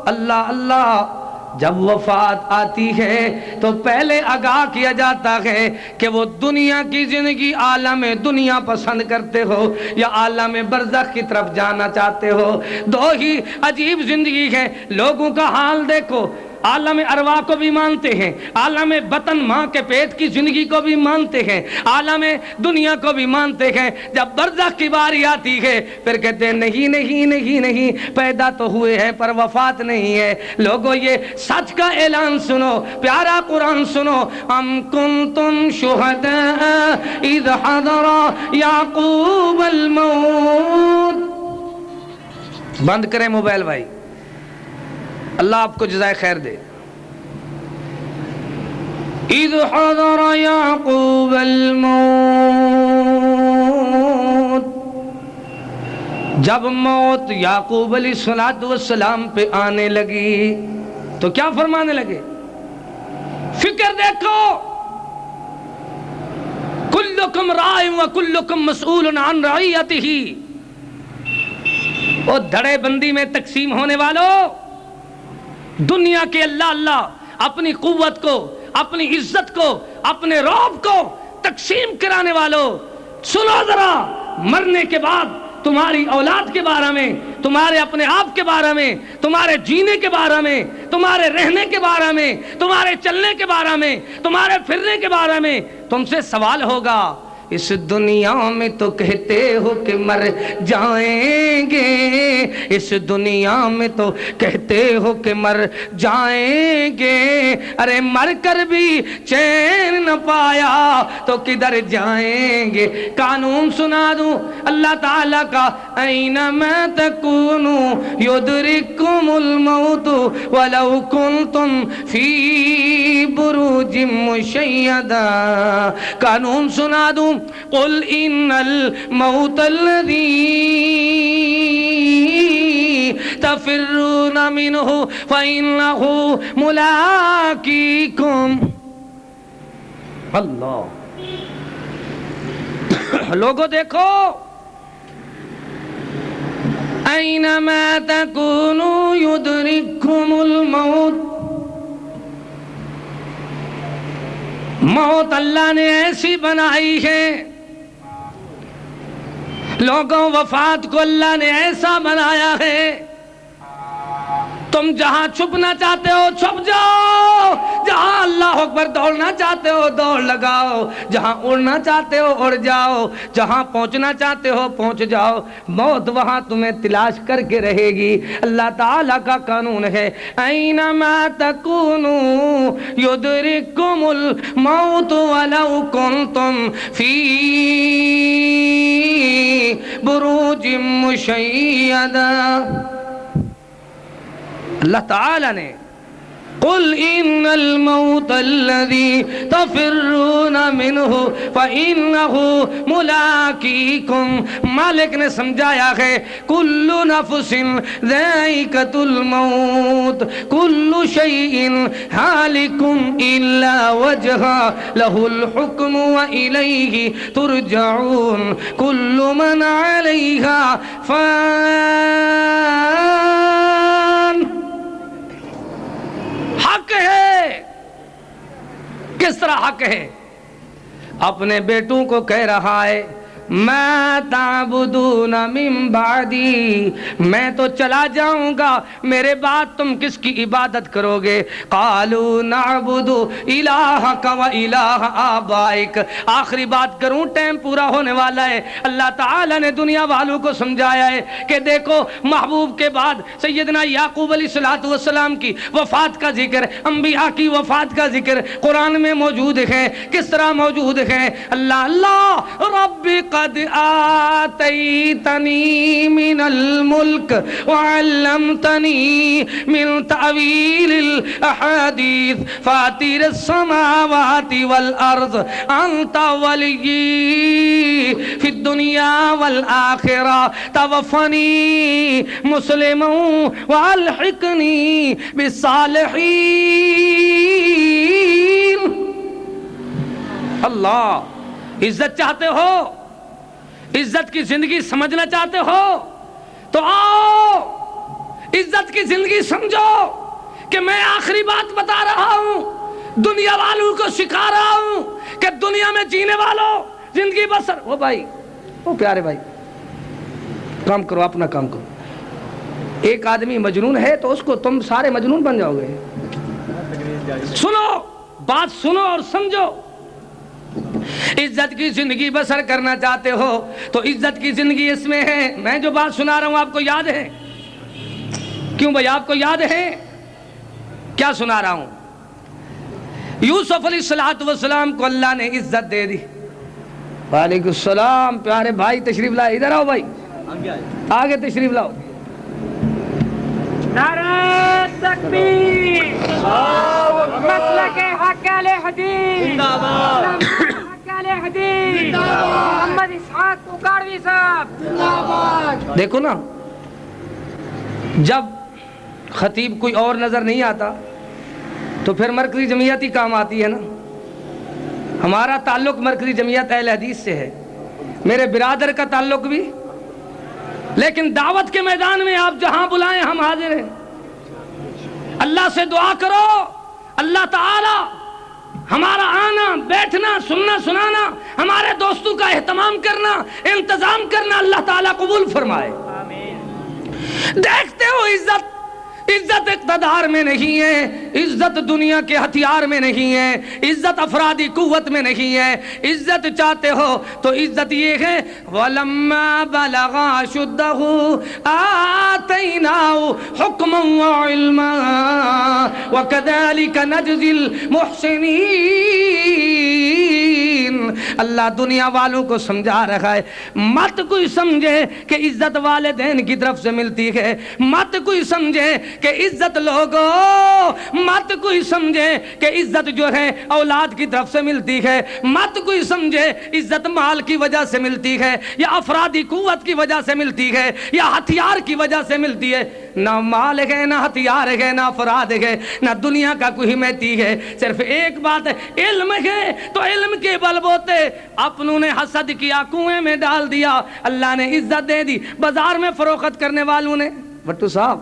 اللہ اللہ، جب وفات آتی ہے تو پہلے آگاہ کیا جاتا ہے کہ وہ دنیا کی زندگی عالم دنیا پسند کرتے ہو یا عالم برزخ کی طرف جانا چاہتے ہو۔ دو ہی عجیب زندگی ہے۔ لوگوں کا حال دیکھو، عالم ارواح کو بھی مانتے ہیں، عالم بطن ماں کے پیٹ کی زندگی کو بھی مانتے ہیں، عالم دنیا کو بھی مانتے ہیں۔ جب برزخ کی باری آتی ہے پھر کہتے ہیں نہیں نہیں نہیں نہیں، پیدا تو ہوئے ہیں پر وفات نہیں ہے۔ لوگوں یہ سچ کا اعلان سنو، پیارا قرآن سنو۔ ام کنتم شہداء اذ حضر یعقوب الموت۔ بند کریں موبائل بھائی، اللہ آپ کو جزائے خیر دے۔ اذ حضر یعقوب الموت، جب موت یعقوب علیہ السلام پہ آنے لگی تو کیا فرمانے لگے؟ فکر دیکھو، کلکم راع وکلکم مسئول عن رعیتہ۔ وہ دھڑے بندی میں تقسیم ہونے والوں، دنیا کے اللہ اللہ اپنی قوت کو، اپنی عزت کو، اپنے رعب کو تقسیم کرانے والوں، سنو ذرا، مرنے کے بعد تمہاری اولاد کے بارے میں، تمہارے اپنے آپ کے بارے میں، تمہارے جینے کے بارے میں، تمہارے رہنے کے بارے میں، تمہارے چلنے کے بارے میں، تمہارے پھرنے کے بارے میں تم سے سوال ہوگا۔ اس دنیا میں تو کہتے ہو کہ مر جائیں گے، اس دنیا میں تو کہتے ہو کہ مر جائیں گے، ارے مر کر بھی چین نہ پایا تو کدھر جائیں گے۔ قانون سنا دوں اللہ تعالیٰ کا، اینما تکونوا یدرککم الموت ولو کنتم فی بروج مشیدہ۔ قانون سنا دوں، قل ان الموت الذی تفرون منہ فإنہ ملاقیکم۔ اللہ، لوگوں دیکھو، اینما تکونوا یدرککم الموت۔ موت اللہ نے ایسی بنائی ہے، لوگوں وفات کو اللہ نے ایسا بنایا ہے، تم جہاں چھپنا چاہتے ہو چھپ جاؤ، جہاں اللہ اکبر دوڑنا چاہتے ہو دوڑ لگاؤ، جہاں اڑنا چاہتے ہو اڑ جاؤ، جہاں پہنچنا چاہتے ہو پہنچ جاؤ، موت وہاں تمہیں تلاش کر کے رہے گی۔ اللہ تعالیٰ کا قانون ہے، اینما تکونوا یدرککم الموت ولو کنتم فی بروج مشیدہ۔ اللہ تعالیٰ نے قل ان الموت الذي تفرون منه فإنه ملاقيكم۔ مالک نے سمجھایا ہے كل نفس ذائقة الموت كل شيء هالك إلا وجهه له الحكم وإليه ترجعون كل من عليها فان۔ حق حق ہے، اپنے بیٹوں کو کہہ رہا ہے ما تعبدون من بعدی، میں تو چلا جاؤں گا، میرے بعد تم کس کی عبادت کرو گے؟ قالوا نعبد الہک و الہ آبائک۔ آخری بات کروں، ٹائم پورا ہونے والا ہے۔ اللہ تعالی نے دنیا والوں کو سمجھایا ہے کہ دیکھو محبوب کے بعد سیدنا یعقوب علیہ السلام کی وفات کا ذکر، انبیاء کی وفات کا ذکر قرآن میں موجود ہے۔ کس طرح موجود ہے؟ اللہ رب قد آتیتنی من الملک وعلمتنی من تعویل الاحادیث فاطر السماوات والارض انت ولی فی الدنیا والآخرہ توفنی مسلما والحقنی بالصالحین۔ اللہ، عزت چاہتے ہو، عزت کی زندگی سمجھنا چاہتے ہو تو آؤ عزت کی زندگی سمجھو کہ میں آخری بات بتا رہا ہوں، دنیا والوں کو سکھا رہا ہوں کہ دنیا میں جینے والوں زندگی بسر وہ بھائی، وہ پیارے بھائی، کام کرو، اپنا کام کرو۔ ایک آدمی مجنون ہے تو اس کو تم سارے مجنون بن جاؤ گے۔ سنو، بات سنو اور سمجھو۔ عزت کی زندگی بسر کرنا چاہتے ہو تو عزت کی زندگی اس میں ہے۔ میں جو بات سنا رہا ہوں آپ کو یاد ہے؟ کیوں بھائی آپ کو یاد ہے کیا سنا رہا ہوں؟ یوسف علیہ السلام کو اللہ نے عزت دے دی۔ وعلیکم السلام پیارے بھائی، تشریف لائے، ادھر آؤ بھائی، آگے تشریف لاؤ۔ نعرہ تکبیر، مسلک حق اہل حدیث، حق اہل حدیث، محمد اسحاق اکاڑوی صاحب۔ دیکھو نا، جب خطیب کوئی اور نظر نہیں آتا تو پھر مرکزی جمعیت ہی کام آتی ہے نا۔ ہمارا تعلق مرکزی جمعیت اہل حدیث سے ہے، میرے برادر کا تعلق بھی، لیکن دعوت کے میدان میں آپ جہاں بلائیں ہم حاضر ہیں۔ اللہ سے دعا کرو، اللہ تعالی ہمارا آنا، بیٹھنا، سننا، سنانا، ہمارے دوستوں کا اہتمام کرنا، انتظام کرنا اللہ تعالی قبول فرمائے۔ دیکھتے ہو عزت اقتدار میں نہیں ہے، عزت دنیا کے ہتھیار میں نہیں ہے، عزت افرادی قوت میں نہیں ہے۔ عزت چاہتے ہو تو عزت یہ ہے وَلَمَّا بَلَغَ أَشُدَّهُ آتَيْنَاهُ حُكْمًا وَعِلْمًا وَكَذَلِكَ نَجْزِي الْمُحْسِنِينَ۔ اللہ دنیا والوں کو سمجھا رہا ہے، مت کوئی سمجھے کہ عزت والدین کی طرف سے ملتی ہے، مت کوئی سمجھے کہ عزت لوگوں، مت کوئی سمجھے کہ عزت جو ہے اولاد کی طرف سے ملتی ہے، مت کوئی سمجھے عزت مال کی وجہ سے ملتی ہے یا افرادی قوت کی وجہ سے ملتی ہے یا ہتھیار کی وجہ سے ملتی ہے۔ نہ مال ہے، نہ ہتھیار ہے، نہ افراد ہے، نہ دنیا کا کوئی حمایتی ہے، صرف ایک بات ہے، علم ہے۔ تو علم کے بلبوتے اپنوں نے حسد کیا، کنویں میں ڈال دیا، اللہ نے عزت دے دی۔ بازار میں فروخت کرنے والوں نے، بھٹو صاحب،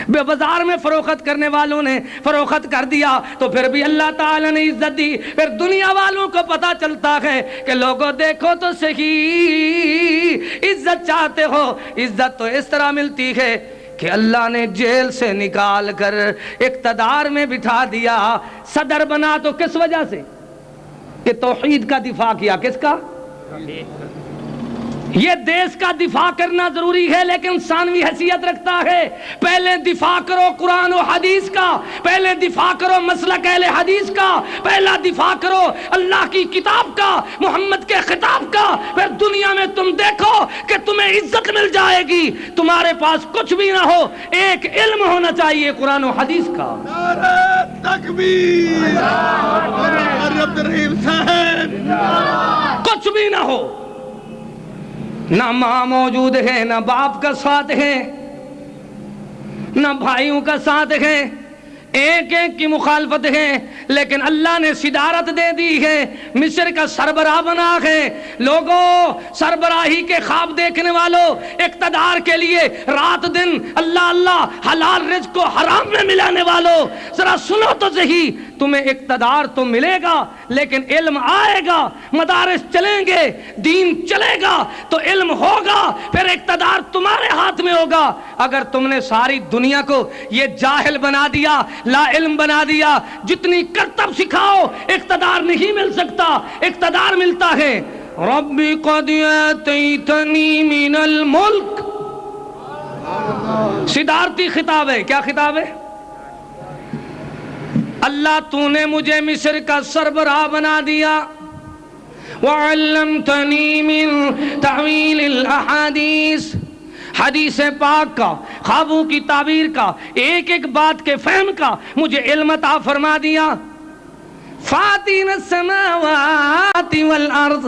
بازار میں فروخت کرنے والوں نے فروخت کر دیا تو پھر بھی اللہ تعالی نے عزت دی۔ پھر دنیا والوں کو پتا چلتا ہے کہ لوگوں دیکھو تو صحیح، عزت چاہتے ہو، عزت تو اس طرح ملتی ہے کہ اللہ نے جیل سے نکال کر اقتدار میں بٹھا دیا، صدر بنا تو کس وجہ سے؟ کہ توحید کا دفاع کیا۔ کس کا؟ یہ دیش کا دفاع کرنا ضروری ہے لیکن ثانوی حیثیت رکھتا ہے۔ پہلے دفاع کرو قرآن و حدیث کا، پہلے دفاع کرو مسلک اہل حدیث کا، پہلا دفاع کرو اللہ کی کتاب کا، محمد کے خطاب کا، پھر دنیا میں تم دیکھو کہ تمہیں عزت مل جائے گی۔ تمہارے پاس کچھ بھی نہ ہو، ایک علم ہونا چاہیے قرآن و حدیث کا۔ نعرہ تکبیر، عبد الرحیم صاحب، کچھ بھی نہ ہو، نہ ماں موجود ہے، نہ باپ کا ساتھ ہے، نہ بھائیوں کا ساتھ ہے، ایک ایک کی مخالفت ہے، لیکن اللہ نے صدارت دے دی ہے، مصر کا سربراہ بنا ہے۔ لوگوں، سربراہی کے خواب دیکھنے والوں، اقتدار کے لیے رات دن اللہ اللہ حلال رزق کو حرام میں ملانے والوں، ذرا سنو تو صحیح، تمہیں اقتدار تو ملے گا لیکن علم آئے گا، مدارس چلیں گے، دین چلے گا تو علم ہوگا، پھر اقتدار تمہارے ہاتھ میں ہوگا۔ اگر تم نے ساری دنیا کو یہ جاہل بنا دیا، لا علم بنا دیا، جتنی کرتب سکھاؤ اقتدار نہیں مل سکتا۔ اقتدار ملتا ہے ربی قد آتیتنی من الملک، صدارتی خطاب ہے۔ کیا خطاب ہے؟ اللہ تو نے مجھے مصر کا سربراہ بنا دیا، وعلمتنی من تعویل الاحادیث، حدیث پاک کا، خوابوں کی تعبیر کا، ایک ایک بات کے فہم کا مجھے علم عطا فرما دیا۔ فاطر السماوات والارض،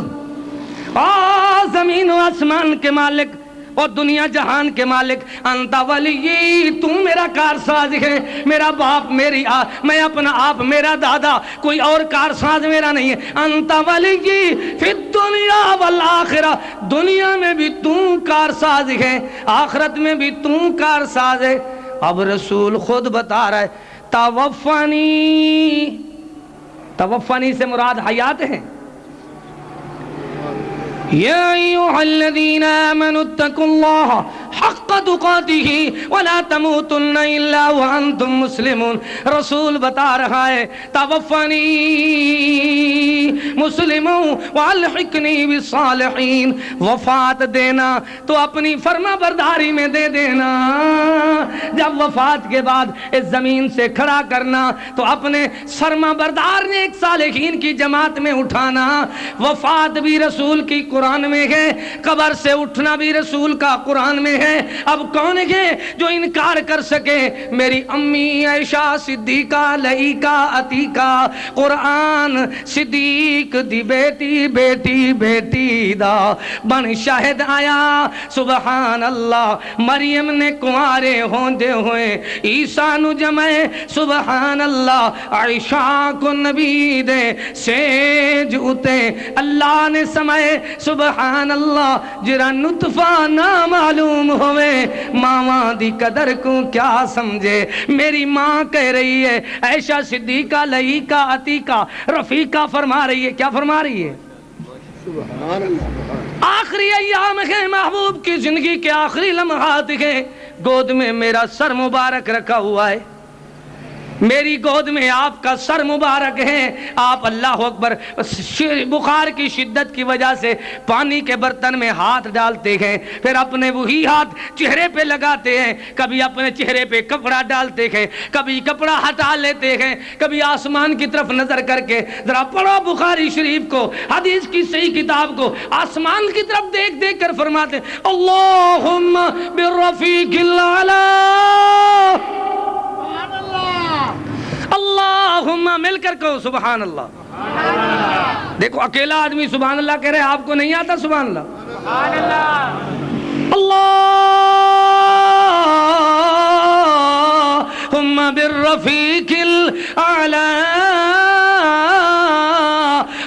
زمین و آسمان کے مالک اور دنیا جہان کے مالک، انت ولی، تو میرا کارساز ہے، میرا باپ، میں اپنا آپ، میرا دادا، کوئی اور کارساز میرا نہیں ہے۔ انت ولی فی الدنیا والآخرہ، دنیا میں بھی تو کارساز ہے، آخرت میں بھی تو کارساز ہے۔ اب رسول خود بتا رہا ہے توفانی سے مراد حیات ہے۔ یا ایھا الذین آمنوا اتقوا اللہ حق تقاتہ ولا تموتن الا وانتم مسلمون۔ رسول بتا رہا ہے توفنی مسلما والحقنی بالصالحین، وفات دینا تو اپنی فرما برداری میں دے دینا، جب وفات کے بعد اس زمین سے کھڑا کرنا تو اپنے فرما بردار نے ایک صالحین کی جماعت میں اٹھانا۔ وفات بھی رسول کی قرآن میں ہے، قبر سے اٹھنا بھی رسول کا قرآن میں ہے۔ اب کون ہے جو انکار کر سکے؟ میری امی عائشہ صدیقہ لئیکہ عتیقہ، قرآن صدیق دی بیٹی بیٹی بیٹی دا بن شاہد آیا، سبحان اللہ۔ مریم نے کنوارے ہوندے ہوئے عیسیٰ نو جمائے، سبحان اللہ۔ عائشہ کو نبی دے سیج اتے اللہ نے سمائے، سبحان اللہ۔ جرا نطفہ نہ معلوم ہوئے ماما دی قدر کو کیا سمجھے۔ میری ماں کہہ رہی ہے، عائشہ صدیقہ لئیکہ عتیقہ رفیقہ فرما رہی ہے، کیا فرما رہی ہے؟ سبحان اللہ۔ آخری ایام ہے، محبوب کی زندگی کے آخری لمحات ہیں، گود میں میرا سر مبارک رکھا ہوا ہے، میری گود میں آپ کا سر مبارک ہے۔ آپ اللہ اکبر، بخار کی شدت کی وجہ سے پانی کے برتن میں ہاتھ ڈالتے ہیں، پھر اپنے وہی ہاتھ چہرے پہ لگاتے ہیں، کبھی اپنے چہرے پہ کپڑا ڈالتے ہیں، کبھی کپڑا ہٹا لیتے ہیں، کبھی آسمان کی طرف نظر کر کے ذرا پڑھو بخاری شریف کو، حدیث کی صحیح کتاب کو، آسمان کی طرف دیکھ دیکھ کر فرماتے اللہم بالرفیق الاعلی، اللہم، مل کر کہو سبحان اللہ۔ دیکھو اکیلا آدمی سبحان اللہ کہہ رہے، آپ کو نہیں آتا سبحان اللہ؟ اللہم بالرفیق الاعلی۔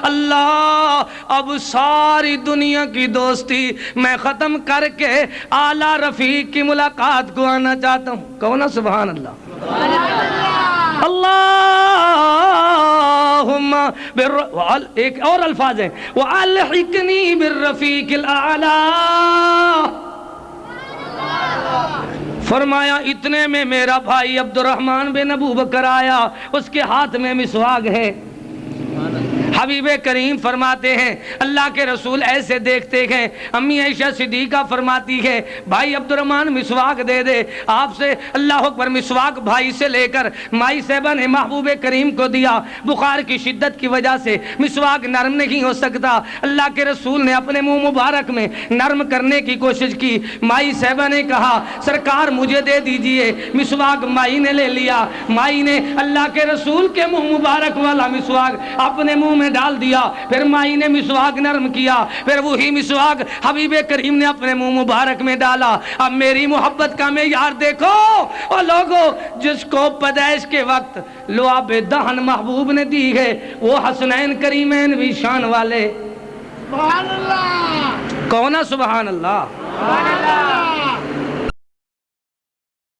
اللہ، اب ساری دنیا کی دوستی میں ختم کر کے اعلیٰ رفیق کی ملاقات کو آنا چاہتا ہوں۔ کہو نا سبحان اللہ۔ اللہم ایک اور الفاظ ہیں، وَأَلْحِقْنِي بِالرَّفِيقِ الْأَعْلَى۔ فرمایا اتنے میں میرا بھائی عبد الرحمن بن ابو بکر آیا، اس کے ہاتھ میں مسواک ہے۔ حبیب کریم فرماتے ہیں، اللہ کے رسول ایسے دیکھتے ہیں، امی عائشہ صدیقہ فرماتی ہے بھائی عبد الرحمن مسواک دے دے۔ آپ سے اللہ اکبر، مسواک بھائی سے لے کر مائی صاحبہ نے محبوب کریم کو دیا۔ بخار کی شدت کی وجہ سے مسواک نرم نہیں ہو سکتا، اللہ کے رسول نے اپنے منہ مبارک میں نرم کرنے کی کوشش کی۔ مائی صاحبہ نے کہا سرکار مجھے دے دیجئے، مسواک مائی نے لے لیا۔ مائی نے اللہ کے رسول کے منہ مبارک والا مسواک اپنے منہ میں ڈال دیا، پھر مائی نے مسواک نرم کیا، پھر وہی مسواک حبیب کریم نے اپنے منہ مبارک میں ڈالا۔ اب میری محبت کا معیار دیکھو اور لوگوں، جس کو پیدائش کے وقت لعاب دہن محبوب نے دی ہے، وہ حسنین کریمین بھی شان والے، سبحان اللہ، کہو نا سبحان اللہ۔